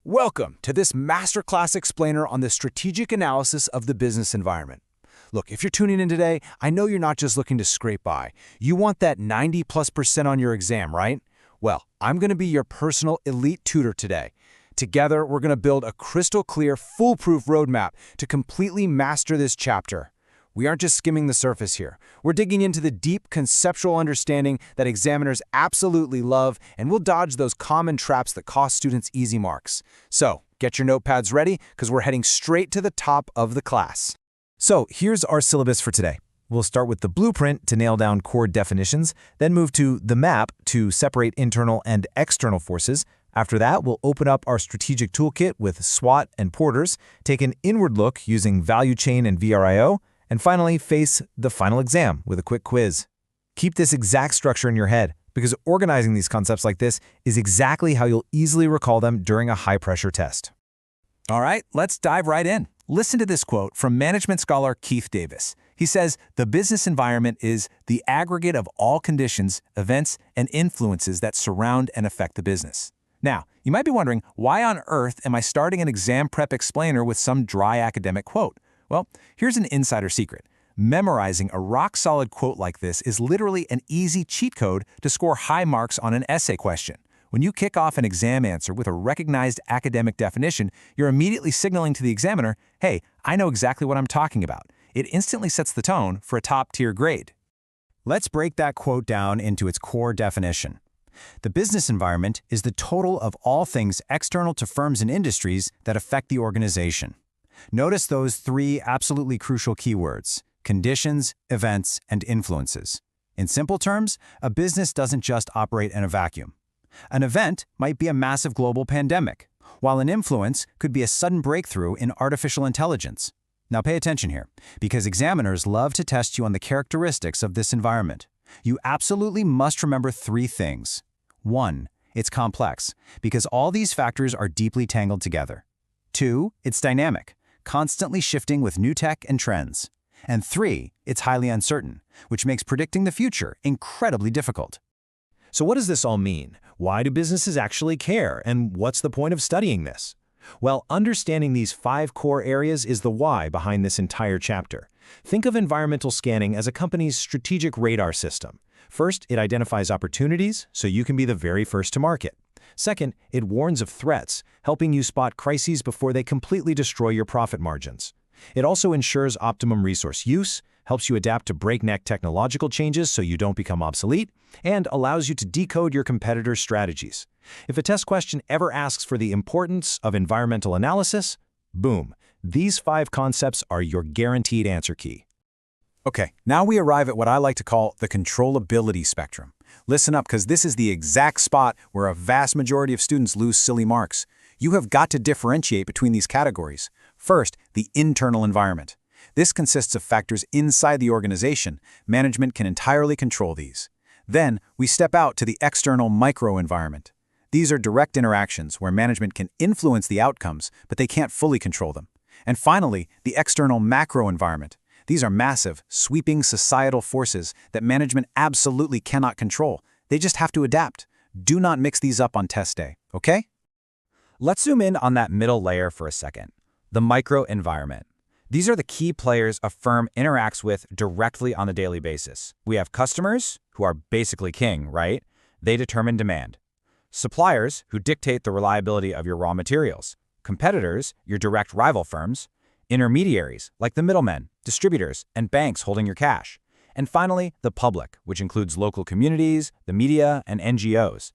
Welcome to this masterclass explainer on the strategic analysis of the business environment. Look, if you're tuning in today, I know you're not just looking to scrape by. You want that 90+% on your exam, right? Well, I'm going to be your personal elite tutor today. Together, we're going to build a crystal clear, foolproof roadmap to completely master this chapter. We aren't just skimming the surface here. We're digging into the deep conceptual understanding that examiners absolutely love, and we'll dodge those common traps that cost students easy marks. So, get your notepads ready, because we're heading straight to the top of the class. So, here's our syllabus for today. We'll start with the blueprint to nail down core definitions, then move to the map to separate internal and external forces. After that, we'll open up our strategic toolkit with SWOT and Porters, take an inward look using value chain and VRIO, and finally face the final exam with a quick quiz. Keep this exact structure in your head, because organizing these concepts like this is exactly how you'll easily recall them during a high-pressure test. All right, let's dive right in. Listen to this quote from management scholar Keith Davis. He says, "The business environment is the aggregate of all conditions, events, and influences that surround and affect the business." Now, you might be wondering, why on earth am I starting an exam prep explainer with some dry academic quote? Well, here's an insider secret. Memorizing a rock-solid quote like this is literally an easy cheat code to score high marks on an essay question. When you kick off an exam answer with a recognized academic definition, you're immediately signaling to the examiner, hey, I know exactly what I'm talking about. It instantly sets the tone for a top-tier grade. Let's break that quote down into its core definition. The business environment is the total of all things external to firms and industries that affect the organization. Notice those three absolutely crucial keywords: conditions, events, and influences. In simple terms, a business doesn't just operate in a vacuum. An event might be a massive global pandemic, while an influence could be a sudden breakthrough in artificial intelligence. Now pay attention here, because examiners love to test you on the characteristics of this environment. You absolutely must remember three things. 1, it's complex, because all these factors are deeply tangled together. 2, it's dynamic, constantly shifting with new tech and trends. And 3, it's highly uncertain, which makes predicting the future incredibly difficult. So what does this all mean? Why do businesses actually care? And what's the point of studying this? Well, understanding these 5 core areas is the why behind this entire chapter. Think of environmental scanning as a company's strategic radar system. First, it identifies opportunities, so you can be the very first to market. Second, it warns of threats, helping you spot crises before they completely destroy your profit margins. It also ensures optimum resource use, helps you adapt to breakneck technological changes so you don't become obsolete, and allows you to decode your competitors' strategies. If a test question ever asks for the importance of environmental analysis, boom, these 5 concepts are your guaranteed answer key. Okay, now we arrive at what I like to call the controllability spectrum. Listen up, because this is the exact spot where a vast majority of students lose silly marks. You have got to differentiate between these categories. First, the internal environment. This consists of factors inside the organization. Management can entirely control these. Then, we step out to the external microenvironment. These are direct interactions where management can influence the outcomes, but they can't fully control them. And finally, the external macroenvironment. These are massive, sweeping societal forces that management absolutely cannot control. They just have to adapt. Do not mix these up on test day, okay? Let's zoom in on that middle layer for a second, the microenvironment. These are the key players a firm interacts with directly on a daily basis. We have customers, who are basically king, right? They determine demand. Suppliers, who dictate the reliability of your raw materials. Competitors, your direct rival firms. Intermediaries, like the middlemen, distributors, and banks holding your cash. And finally, the public, which includes local communities, the media, and NGOs.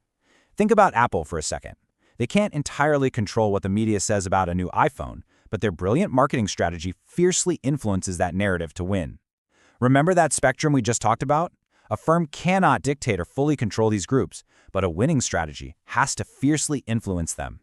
Think about Apple for a second. They can't entirely control what the media says about a new iPhone, but their brilliant marketing strategy fiercely influences that narrative to win. Remember that spectrum we just talked about? A firm cannot dictate or fully control these groups, but a winning strategy has to fiercely influence them.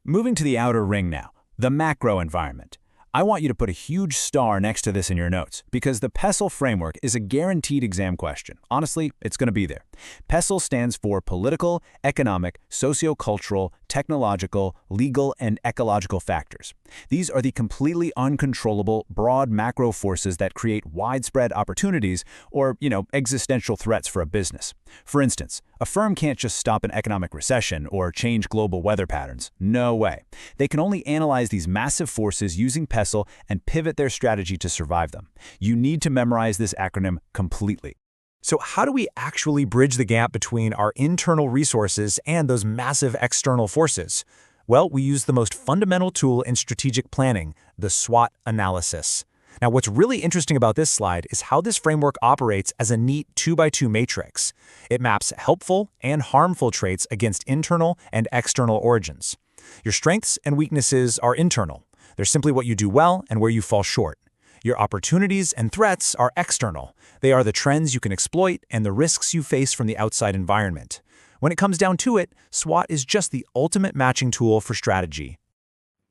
Moving to the outer ring now, the macro environment. I want you to put a huge star next to this in your notes, because the PESTLE framework is a guaranteed exam question. Honestly, it's going to be there. PESTLE stands for political, economic, sociocultural, technological, legal, and ecological factors. These are the completely uncontrollable, broad macro forces that create widespread opportunities or, existential threats for a business. For instance, a firm can't just stop an economic recession or change global weather patterns. No way. They can only analyze these massive forces using PESTLE and pivot their strategy to survive them. You need to memorize this acronym completely. So how do we actually bridge the gap between our internal resources and those massive external forces? Well, we use the most fundamental tool in strategic planning, the SWOT analysis. Now, what's really interesting about this slide is how this framework operates as a neat 2x2 matrix. It maps helpful and harmful traits against internal and external origins. Your strengths and weaknesses are internal. They're simply what you do well and where you fall short. Your opportunities and threats are external. They are the trends you can exploit and the risks you face from the outside environment. When it comes down to it, SWOT is just the ultimate matching tool for strategy.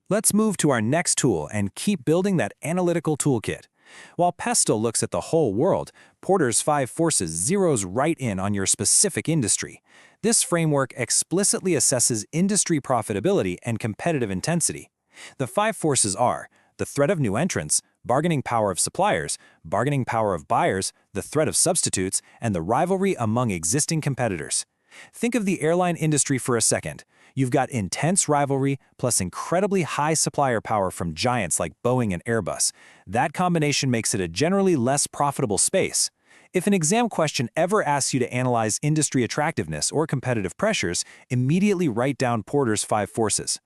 Let's move to our next tool and keep building that analytical toolkit. While PESTLE looks at the whole world, Porter's 5 Forces zeroes right in on your specific industry. This framework explicitly assesses industry profitability and competitive intensity. The 5 forces are the threat of new entrants, bargaining power of suppliers, bargaining power of buyers, the threat of substitutes, and the rivalry among existing competitors. Think of the airline industry for a second. You've got intense rivalry plus incredibly high supplier power from giants like Boeing and Airbus. That combination makes it a generally less profitable space. If an exam question ever asks you to analyze industry attractiveness or competitive pressures, immediately write down Porter's 5 forces.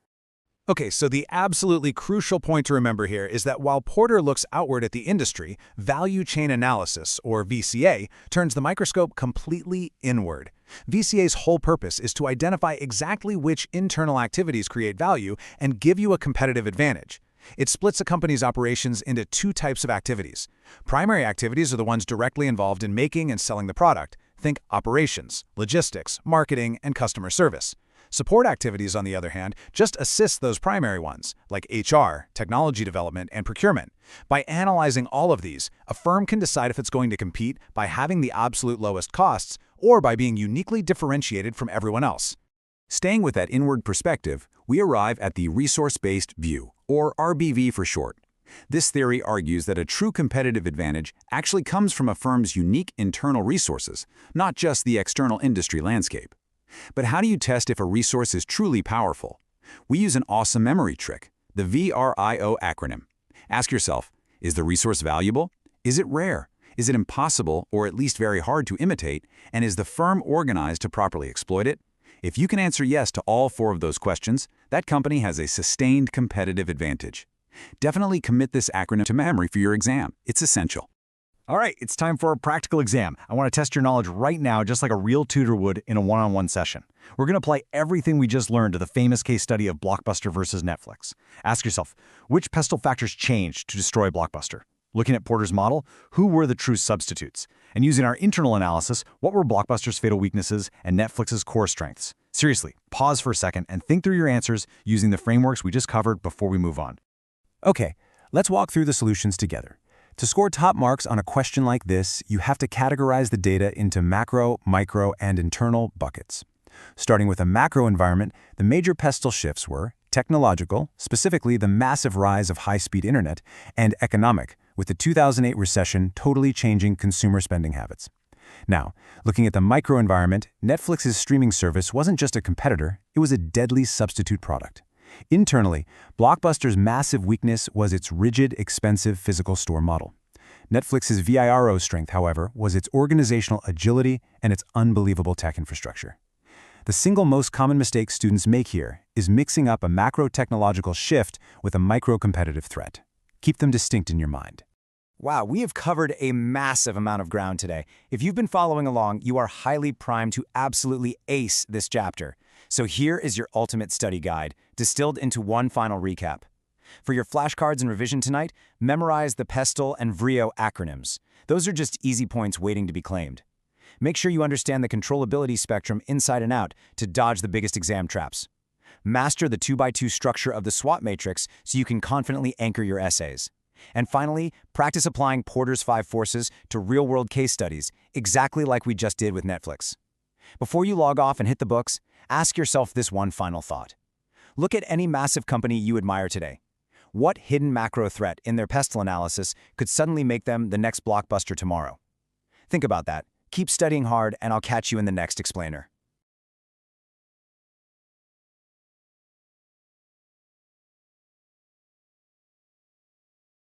Okay, so the absolutely crucial point to remember here is that while Porter looks outward at the industry, value chain analysis, or VCA, turns the microscope completely inward. VCA's whole purpose is to identify exactly which internal activities create value and give you a competitive advantage. It splits a company's operations into 2 types of activities. Primary activities are the ones directly involved in making and selling the product. Think operations, logistics, marketing, and customer service. Support activities, on the other hand, just assist those primary ones, like HR, technology development, and procurement. By analyzing all of these, a firm can decide if it's going to compete by having the absolute lowest costs or by being uniquely differentiated from everyone else. Staying with that inward perspective, we arrive at the resource-based view, or RBV for short. This theory argues that a true competitive advantage actually comes from a firm's unique internal resources, not just the external industry landscape. But how do you test if a resource is truly powerful? We use an awesome memory trick, the VRIO acronym. Ask yourself, is the resource valuable? Is it rare? Is it impossible or at least very hard to imitate? And is the firm organized to properly exploit it? If you can answer yes to all 4 of those questions, that company has a sustained competitive advantage. Definitely commit this acronym to memory for your exam. It's essential. All right, it's time for a practical exam. I want to test your knowledge right now, just like a real tutor would in a one-on-one session. We're going to apply everything we just learned to the famous case study of Blockbuster versus Netflix. Ask yourself, which PESTLE factors changed to destroy Blockbuster? Looking at Porter's model, who were the true substitutes? And using our internal analysis, what were Blockbuster's fatal weaknesses and Netflix's core strengths? Seriously, pause for a second and think through your answers using the frameworks we just covered before we move on. Okay, let's walk through the solutions together. To score top marks on a question like this, you have to categorize the data into macro, micro, and internal buckets. Starting with a macro environment, the major PESTLE shifts were technological, specifically the massive rise of high-speed internet, and economic, with the 2008 recession totally changing consumer spending habits. Now, looking at the micro environment, Netflix's streaming service wasn't just a competitor, it was a deadly substitute product. Internally, Blockbuster's massive weakness was its rigid, expensive physical store model. Netflix's VIRO strength, however, was its organizational agility and its unbelievable tech infrastructure. The single most common mistake students make here is mixing up a macro-technological shift with a micro-competitive threat. Keep them distinct in your mind. Wow, we have covered a massive amount of ground today. If you've been following along, you are highly primed to absolutely ace this chapter. So here is your ultimate study guide, distilled into one final recap. For your flashcards and revision tonight, memorize the PESTLE and VRIO acronyms. Those are just easy points waiting to be claimed. Make sure you understand the controllability spectrum inside and out to dodge the biggest exam traps. Master the 2x2 structure of the SWOT matrix so you can confidently anchor your essays. And finally, practice applying Porter's 5 forces to real-world case studies, exactly like we just did with Netflix. Before you log off and hit the books, ask yourself this one final thought. Look at any massive company you admire today. What hidden macro threat in their pestle analysis could suddenly make them the next blockbuster tomorrow? Think about that. Keep studying hard, and I'll catch you in the next explainer.